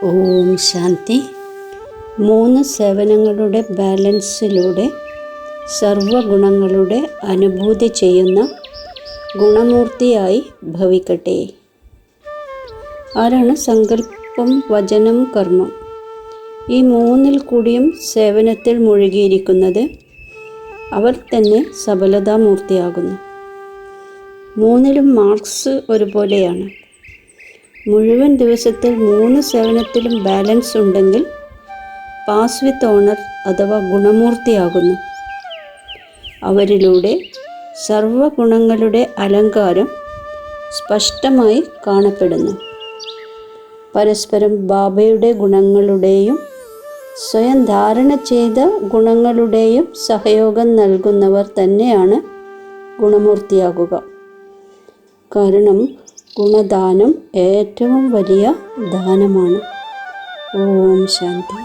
ഓം ശാന്തി. 3 സേവനങ്ങളുടെ ബാലൻസിലൂടെ സർവഗുണങ്ങളുടെ അനുഭൂതി ചെയ്യുന്ന ഗുണമൂർത്തിയായി ഭവിക്കട്ടെ. ആരാണ് സങ്കല്പം, വചനം, കർമ്മം ഈ 3 കൂടിയും സേവനത്തിൽ മുഴുകിയിരിക്കുന്നത്? അവർ തന്നെ സഫലതാമൂർത്തിയാകുന്നു. 3 മാർക്സ് ഒരുപോലെയാണ്. മുഴുവൻ ദിവസത്തിൽ 3 സേവനത്തിലും ബാലൻസ് ഉണ്ടെങ്കിൽ പാസ് വിത്ത് ഓണർ അഥവാ ഗുണമൂർത്തിയാകുന്നു. അവരിലൂടെ സർവഗുണങ്ങളുടെ അലങ്കാരം സ്പഷ്ടമായി കാണപ്പെടുന്നു. പരസ്പരം ബാബയുടെ ഗുണങ്ങളുടെയും സ്വയം ധാരണ ചെയ്ത ഗുണങ്ങളുടെയും സഹയോഗം നൽകുന്നവർ തന്നെയാണ് ഗുണമൂർത്തിയാകുക. കാരണം ഗുണദാനം ഏറ്റവും വലിയ ദാനമാണ്. ഓം ശാന്തി.